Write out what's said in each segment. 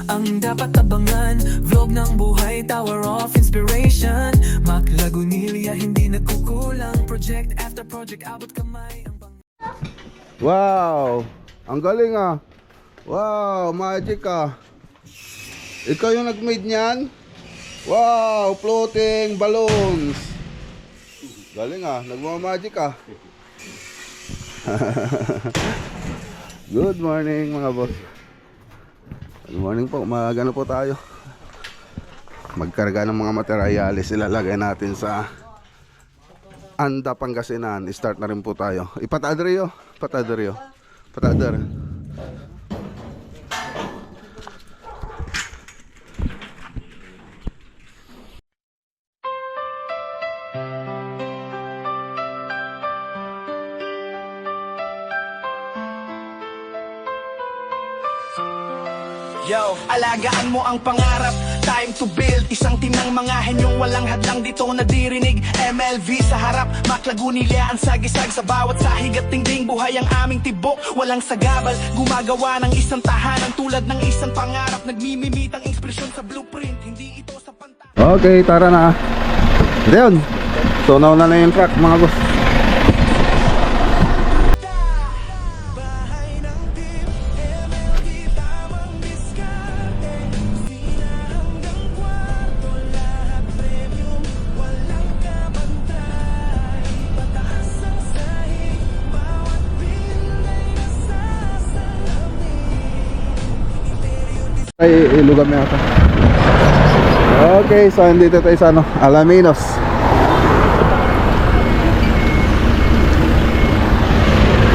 ang dapat abangan. Vlog ng buhay, tower of inspiration. Mac Lagunilla, hindi nagkukulang. Project after project, abot kamay ang Wow! Ang galing ah! Wow! Magic ah! Ikaw yung nag-made niyan? Wow! Floating balloons! Galing ah! Nagmamagic ah! Good morning mga boss. Good morning po. Magano po tayo. Magkarga ng mga materyales. Ilalagay natin sa Anda, Pangasinan. Start na rin po tayo. Ipatadrio. Patadrio. Patadar. Yo, alagaan mo ang pangarap, time to build. Isang team ng mga henyong walang hadlang dito nadirinig. MLV sa harap, Mac Lagunilla ang sagisag sa bawat sahig at tingding. Buhay ang aming tibok, walang sagabal. Gumagawa ng isang tahanan tulad ng isang pangarap. Nagmimimit ang ekspresyon sa blueprint, hindi ito sa pantay. Okay, tara na. Leon, so nauna na yung truck mga boss. Ay, ilugam na ako. Okay, so dito tayo sa Alaminos.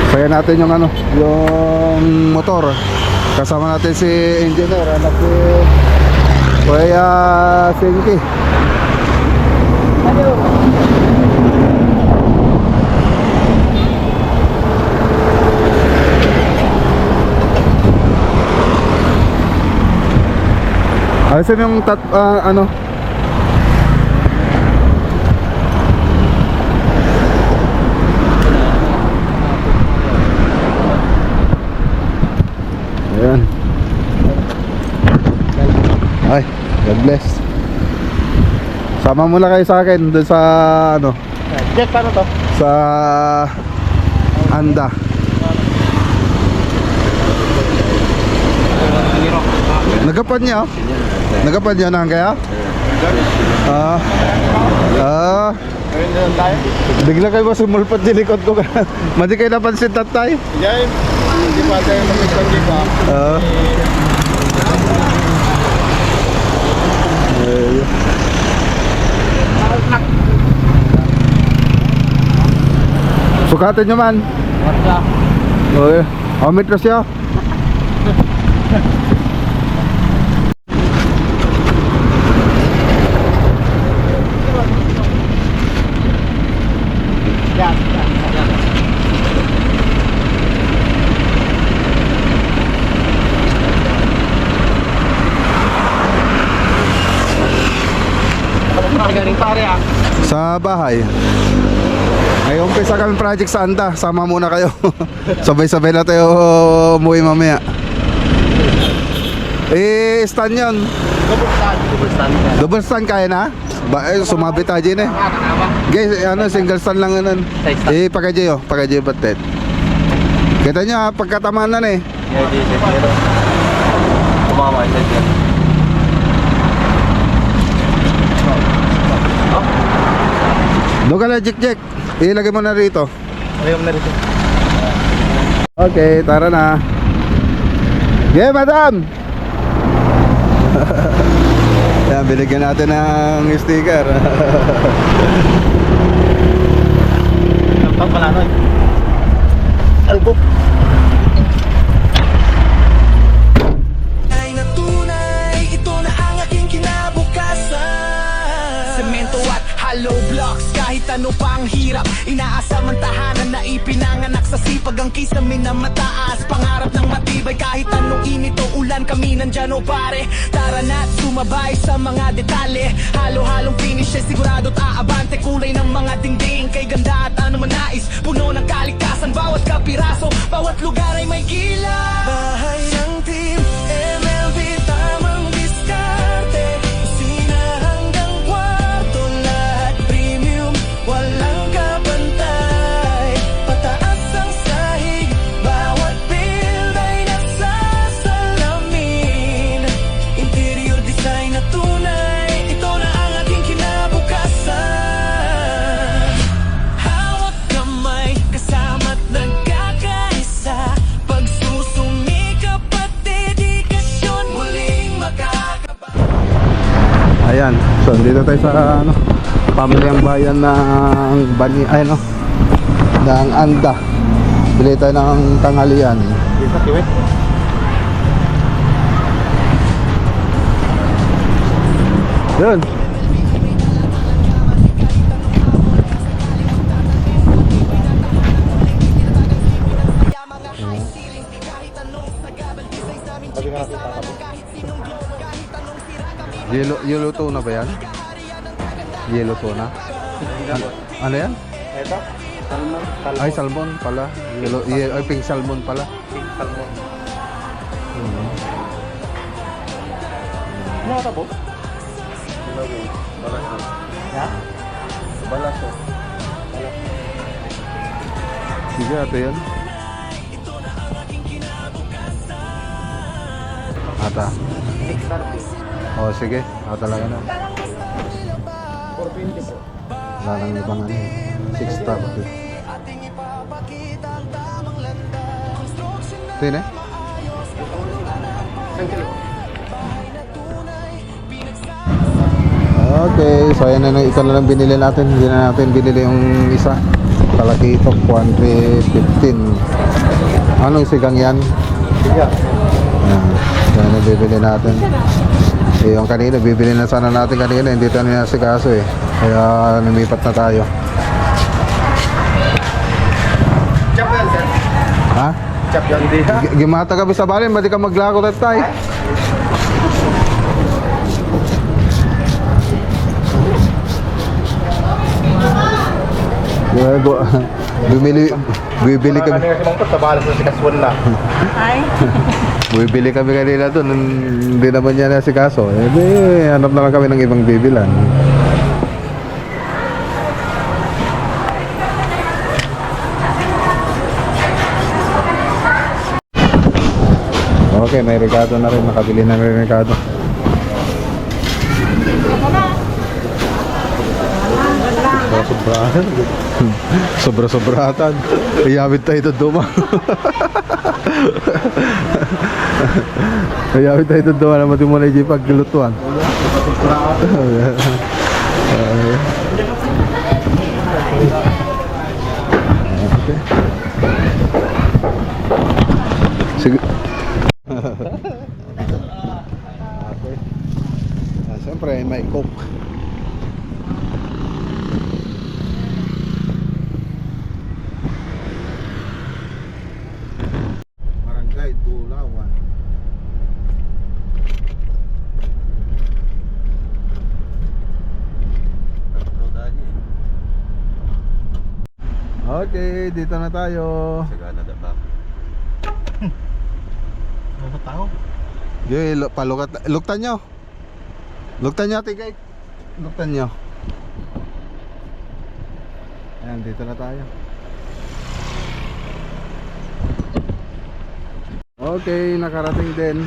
Saya natin yung yung motor. Kasama natin si engineer, anak ni Kuya Sinky. Alisin yung ayan. Ay, God bless. Sama muna kayo sa akin doon sa Jack, paano to? sa Anda. Nagapan niya, oh. Nagapan niya na kaya? Ayun na lang tayo. Bigla kayo ba sumulpat di likod ko? Madi kayo napansin tatay? Yan, hindi pa tayo mag-isang pa. Sukatin nyo man. Okay. How meters siya? Sa bahay. Ay, umpisa kami project sa Anda. Sama muna kayo. Sabay-sabay na tayo umuwi mamaya. Stand yun. Double stand kaya na? Sumabit tayo dyan eh. Guys, single stand lang yun. Pagka-J batet. Kita nyo pagkatamaan na eh. Kumama siya dyan. Doon ka na, Jack. Ilagay mo na rito. Ayun na rito. Okay, tara na. Yeah, madam! Yan, binigyan natin ng sticker. Ang pala nun. Albo. Ay natunay, ito na ang aking kinabukasan. Semento at hollow blocks, kahit ano pa ang hirap. Inaasam ang tahanan na ipinanganak sa sipag. Ang kisamin na mataas, pangarap ng matibay. Kahit anong init o ulan, kami nandyan o pare. Tara na't sumabay sa mga detalye. Halo-halong finish, sigurado't aabante. Kulay ng mga dingding, kay ganda at ano man nais. Puno ng kalikasan, bawat kapiraso, bawat lugar ay may gila. Bahay ng team, MLB, tama Ayan. So, dito tayo sa ano, pamilyang bayan ng Bani, ay no, ng Anda. Bili tayo ng tanghalian. Yun. Yellow tuna ba yan? Yellow tuna? Ano yan? Ito, salmon. Ay, salmon pala. Ay, pink salmon pala. Pink salmon. Hmm. Ano ka po? Ya? Balaso. Sige, ate yan. Ata. 630. Oh, sige. Talaga na. 420 po. Wala nang ibang ano. 630. Ito yun eh. Isang kilo. Okay, so ayan na, ito na lang binili natin. Hindi na natin binili yung isa. Talakitok, 115. Anong sigang yan? Siya. Yan na bibili natin. Eh, yung kanina, bibili na sana natin kanina. Hindi tayo nasikaso eh. Kaya lumipat na tayo. Chop yan, sir. Ha? Chop yan. Hindi ha? Gimata ka sa balin, ba't di ka maglako at tayo? Bibili kami. Kanina si Mangkot, tabalas na si Kaswan na. Bibili kami kanina doon, hindi naman niya nasikaso. Eh, di, hanap na lang kami ng ibang bibilan. Okay, may Ricardo na rin. Nakabili na rin Ricardo. Sobra-sobratan. Sobra-sobratan. Iyawid tayo ito duma. Iyawid tayo ito duma. Naman mo na yung pagkilutuan. Okay. Sige. Okay. Siyempre may coke. Barangay Tulawan. Okay, dito na tayo. Ano tao? Yoy, palukat. Luktan nyo. Luktan nyo, tigay. Luktan nyo. Ayan, dito na tayo. Okay, nakarating din.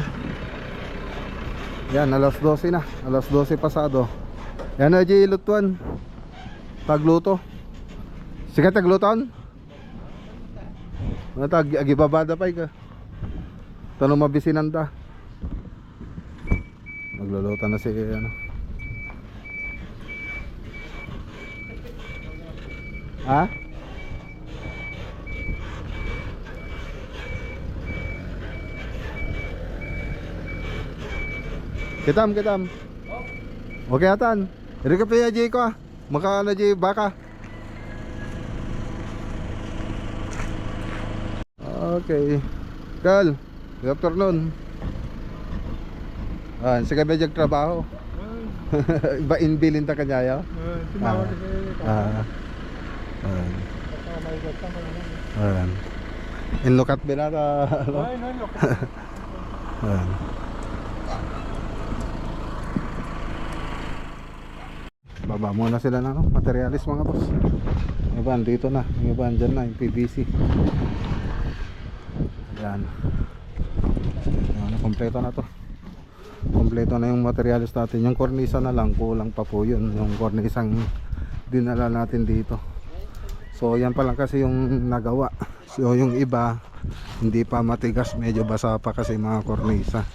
Yan, alas 12 na. Alas 12 pasado. Yan na, G, lutuan. Tagluto. Sige, tagluton. Agibabada pa ka. Tanong mabisinan ta. Magluluto na si ano. Ha? Kitam. Okay atan. Iri ka pa Jay ko ah. Maka na Jay baka. Okay. Girl, good afternoon. Sige ba yung trabaho? Ba inbilin ta kanya ya? Inlokat binata. Baba muna sila na no? Materialis mga boss. Yung iba dito na, yung iba dyan na, yung PVC. Yan. Yan, kompleto na to. Kompleto na yung materialis natin. Yung kornisa na lang, kulang pa po yun. Yung kornisang dinala natin dito. So yan pa lang kasi yung nagawa. So yung iba hindi pa matigas, medyo basa pa kasi mga kornisa.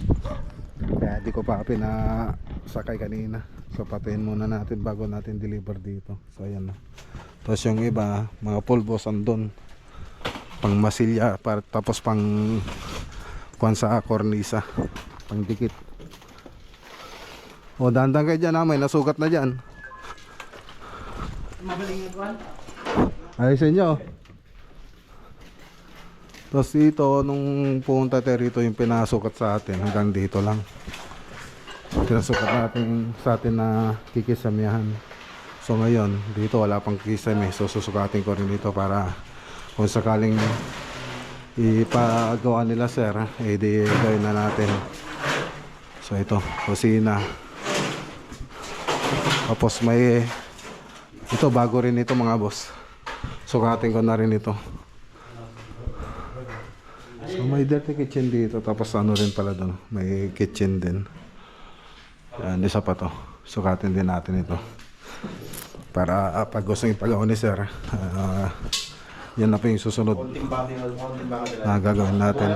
Kaya di ko pa pinasakay kanina. So patayin muna natin bago natin deliver dito. So ayan na. Tapos yung iba, mga pulbos andun. Pang masilya, tapos pang kuwan sa kornisa. Pang dikit. O dahan-dahan kayo dyan ha, may nasugat na dyan. Ayusin nyo. Tapos dito, nung pumunta tayo rito, yung pinasukat sa atin, hanggang dito lang. Pinasukat natin sa atin na kikisamihan. So ngayon, dito wala pang kikisami. So susukatin ko rin dito para kung sakaling ipagawa nila sir, di gawin na natin. So ito, kusina. Tapos may ito, bago rin ito mga boss. Sukatin ko na rin ito. So may dirty kitchen dito. Tapos ano rin pala doon, may kitchen din. Yan, isa pa to. Sukatin din natin ito. Para pag gusto ipagawa ni sir, yan na po yung susunod na gagawin natin.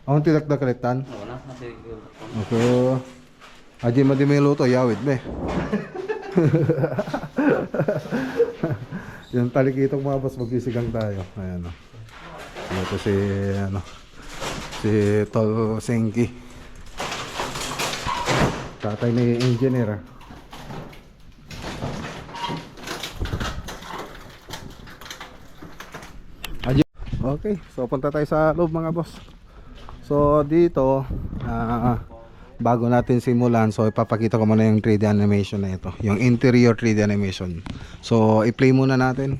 Ang tilak-dakalitan? Okay. Aji madimi luto, yawid be. Yung talikitong mga boss, magkisigang tayo. Ayan o. Ito si, si Tol Senki. Tatay ni engineer. Aji. Okay, so punta tayo sa loob mga boss. So dito, bago natin simulan, so ipapakita ko muna yung 3D animation na ito, yung interior 3D animation. So i-play muna natin.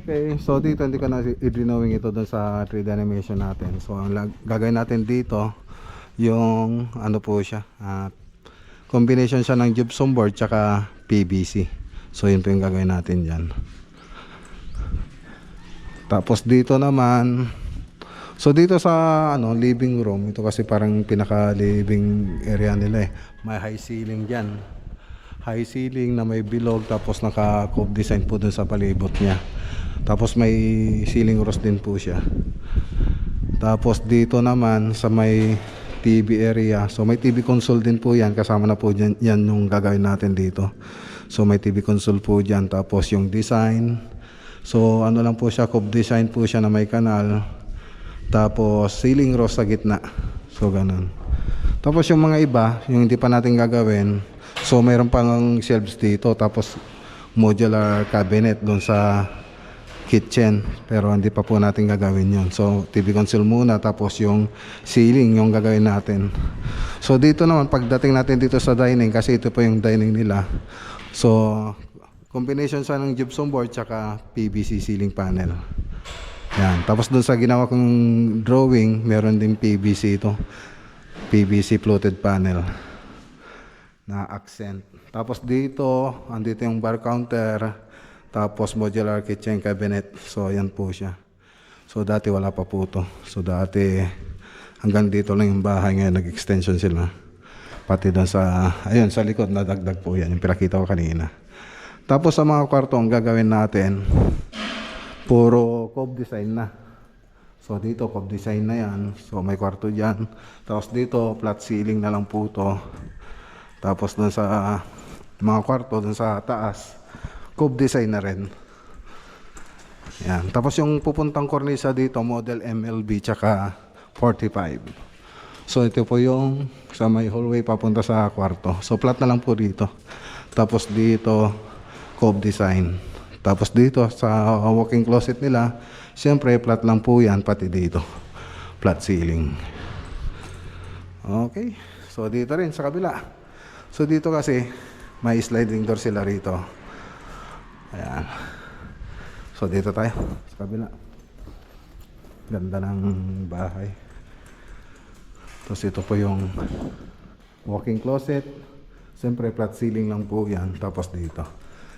Okay, so dito hindi ko na i-drawing ito dun sa 3D animation natin. So ang gagawin natin dito, yung ano po siya, combination siya ng gypsum board tsaka PVC. So yun po yung gagawin natin dyan. Tapos dito naman, so dito sa living room, ito kasi parang pinaka living area nila eh. May high ceiling dyan. High ceiling na may bilog, tapos naka cove design po dun sa palibot niya. Tapos may ceiling roof din po siya. Tapos dito naman sa may TV area, so may TV console din po yan. Kasama na po dyan, yan yung gagawin natin dito. So may TV console po dyan. Tapos yung design, so ano lang po siya, cove design po siya na may kanal. Tapos ceiling roof sa gitna. So ganun. Tapos yung mga iba, yung hindi pa natin gagawin, so mayroon pang shelves dito. Tapos modular cabinet doon sa kitchen, pero hindi pa po natin gagawin yon. So TV console muna, tapos yung ceiling yung gagawin natin. So dito naman pagdating natin dito sa dining, kasi ito po yung dining nila, so combination siya ng gypsum board tsaka PVC ceiling panel. Yan. Tapos doon sa ginawa kong drawing, meron din PVC ito, PVC floated panel na accent. Tapos dito, andito yung bar counter, tapos modular kitchen cabinet. So yan po siya. So dati wala pa po to. So dati hanggang dito lang yung bahay, ngayon nag-extension sila. Pati doon sa, ayun, sa likod nadagdag po yan, yung pinakita ko kanina. Tapos sa mga kwarto, ang gagawin natin, puro cove design na. So dito cove design na yan. So may kwarto dyan. Tapos dito flat ceiling na lang po to. Tapos dun sa mga kwarto, dun sa taas, cove design na rin. Yan. Tapos yung pupuntang kornisa dito, model MLB tsaka 45. So ito po yung sa may hallway papunta sa kwarto. So flat na lang po dito. Tapos dito cove design. Tapos dito sa walk-in closet nila, siyempre flat lang po yan, pati dito flat ceiling. Okay, so dito rin sa kabila. So dito kasi may sliding door sila rito. Ayan. So dito tayo sa kabila. Ganda ng bahay. Tapos ito po yung walk-in closet. Siyempre flat ceiling lang po yan. Tapos dito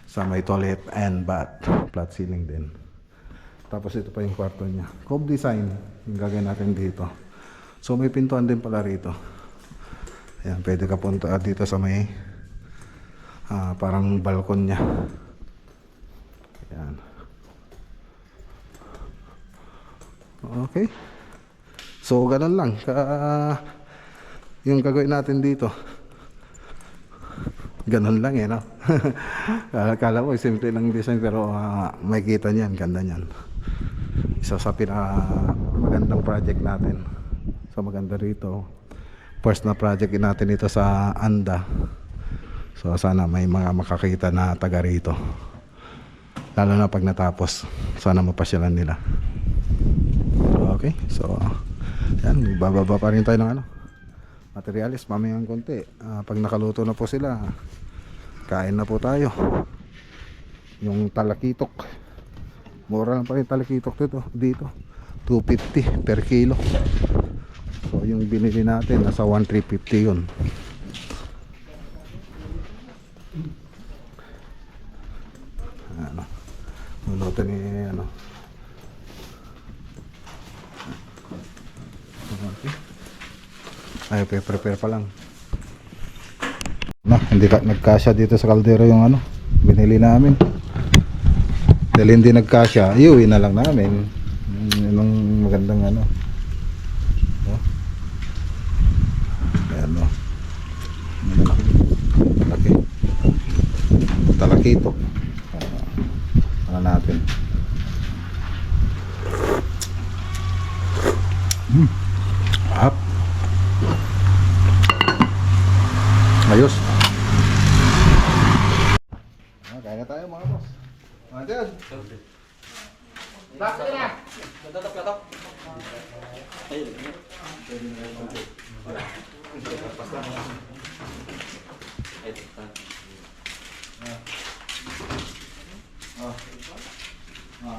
sa may toilet and bath, flat ceiling din. Tapos ito pa yung kwarto niya. Cove design yung gagawin natin dito. So may pintuan din pala rito. Ayan, pwede ka punta dito sa may parang balkon niya. Ayan. Okay. So ganun lang yung gagawin natin dito. Ganun lang no? Kala ko simple lang design, pero may kita niyan, ganda niyan. Isa sa magandang project natin. So maganda rito. First na project natin ito sa Anda. So sana may mga makakita na taga rito. Lalo na pag natapos, sana mapasyalan nila. Okay, so yan, bababa pa rin tayo ng materialis mamayang konti. Pag nakaluto na po sila, kain na po tayo. Yung talakitok, mura lang pa rin talakitok dito 250 per kilo. So yung binili natin nasa 1,350 yun. Luluto ni okay. Ay, prepare pa lang. Hindi nagkasya dito sa kaldero yung binili namin. Dahil hindi nagkasya, iuwi na lang namin. Yung magandang ayan malaki. Talakitok. Natin. Hap. Ayos. Kaya na tayo mga boss. Andiyan. Bakit na? Natatok-tatok.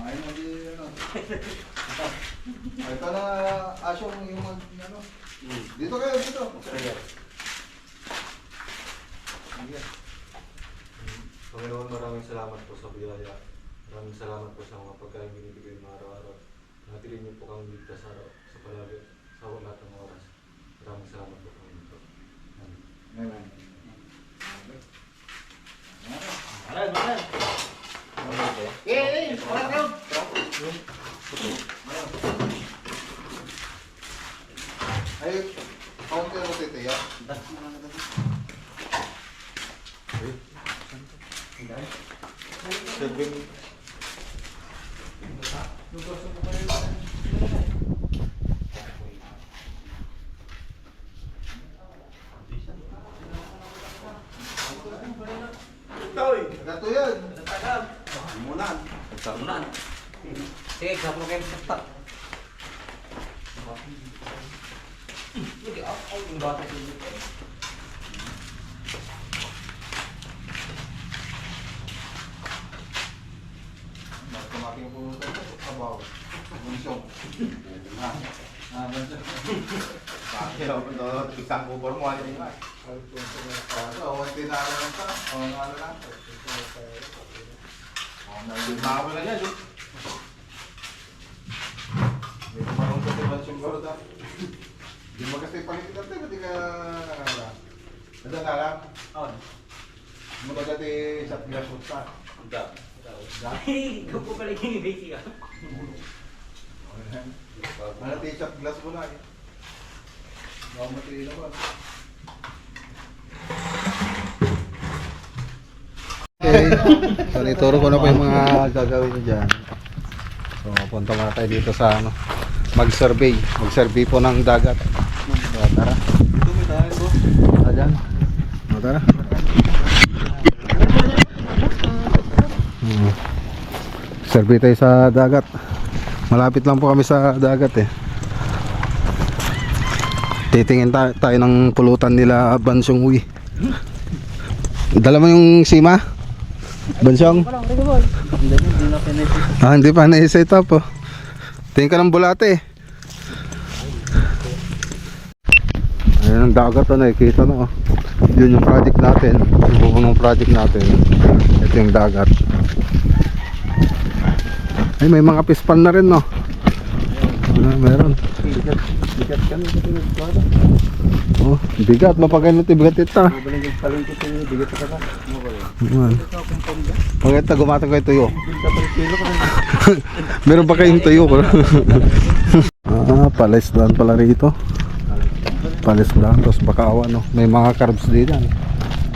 Ayun mo di ito na asyong yung dito kayo, dito. Panginoon, maraming salamat po sa biyaya. Maraming salamat po sa mga pagkain binibigay mo araw-araw. Natilin niyo po kang ligtas araw sa palagi, sa lahat ng oras. Maraming salamat po, Panginoon. Amen. Ay, kaunti mo titiya. Gato yan. Munan. Sige, kasama kayo sa tak. Sige, ako yung bata sa dito. Tumating po sa kabaw. Bunsong. Isang kupor mo, ano yung Awan tinara lang ka. Ano lang. Nagmamahal na yan. May kumarong sa dibansyon ko rin. Di mo kasi palitin natin, hindi ka nakakala. Nadala lang? Oo. Mo ka dati sa pinasot ka. Ay, ikaw po pala yung basic ah. Ano t-shirt glass mo na eh. Baka matili naman. Okay. So, ituro ko na po yung mga gagawin nyo dyan. So, punta muna tayo dito sa ano, mag-survey. Mag-survey po ng dagat. So, tara. Tara dyan. So, tara. Survey tayo sa dagat. Malapit lang po kami sa dagat eh. Titingin tayo ng pulutan nila Bansyong Uy. Dala mo yung sima? Bansyong? Ah, hindi pa na-set up oh. Tingin ka ng bulate. Ayan ang dagat oh, nakikita na oh. Yun yung project natin. Yung buong project natin. Ito yung dagat. Ay, may mga pispan na rin no. Meron. Bigat ka nito pinagkada. Oh, bigat. Mapagano ito, bigat ito. Palingkit yung bigat ka na. Pag ito, gumatang kayo tuyo. Meron ba kayong tuyo? Palisdan pala rito. Palisdan, tapos bakawan no. May mga crabs din yan.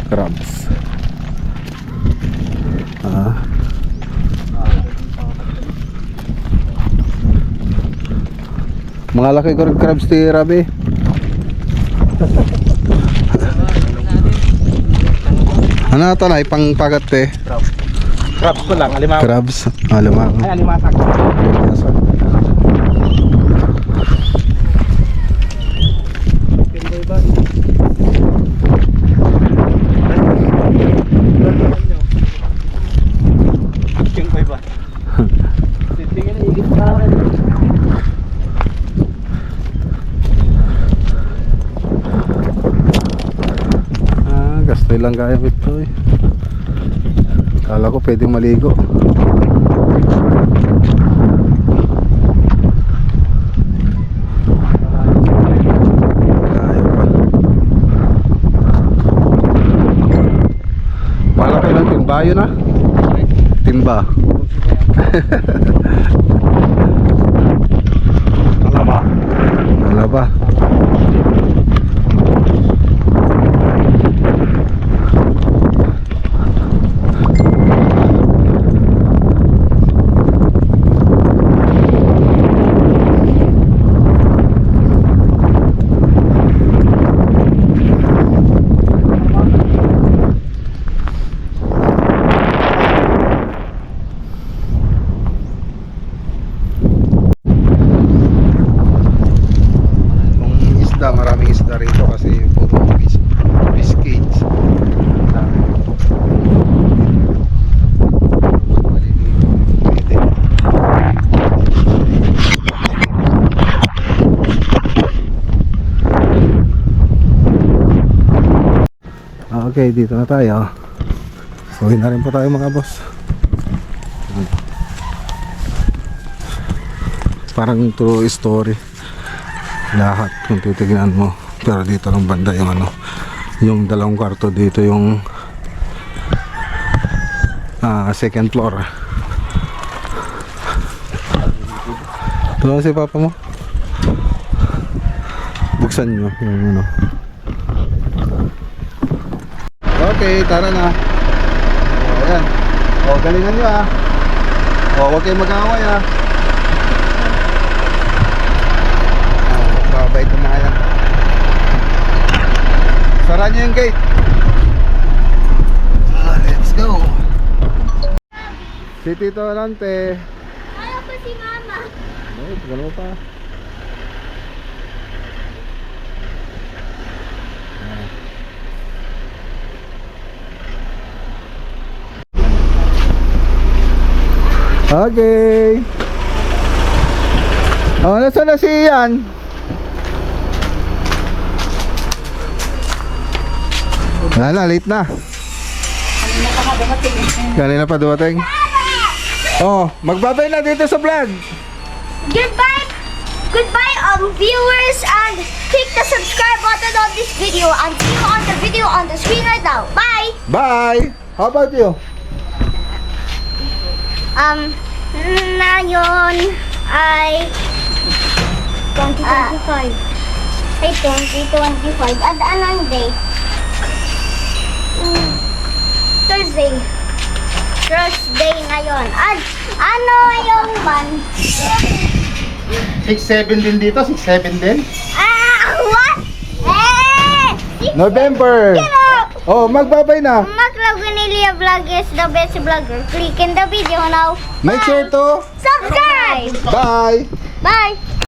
Crabs. Mga laki ko rin crabs ti Rabi. Ano ito na, ipang pagat eh. Crabs ko lang, alimaw. Crabs, alamang. Ay, alimasak. Yung boy ba? Titingin na igit pa naman. Gastoy lang kaya ito eh. Kala ko pwedeng maligo. Kaya pa. Malaki lang timba yun ah. Timba. Alaba. Alaba. Maraming isda rito kasi puro fish cage. Okay, dito na tayo. So, na rin po tayo mga boss. Parang true story lahat kung titignan mo, pero dito lang banda yung ano, yung dalawang kwarto dito yung second floor. Tulungan si papa mo, buksan nyo yung ano. Okay, tara na. Ayan, galingan nyo ah. Huwag kayong mag-away ah. Babait na mga yan. Sara nyo yung gate. Let's go. Si Tito Lante. si Mama. Ay, tagal mo pa. Okay. Oh, nasaan na si Ian? Wala, late na. Kanina pa dumating. Oh, magbabay na dito sa vlog. Goodbye! Goodbye, viewers, and click the subscribe button on this video and see you on the video on the screen right now. Bye! Bye! How about you? Ngayon ay 2025. Ay, 2025. At anong date? Thursday. Thursday ngayon. At ano yung month? 6-7 din dito, 6-7 din. What? November. Get up! Oh, magbabay na. Maclagunelia Vlog is the best vlogger. Click in the video now. Make sure to Subscribe! bye. Bye!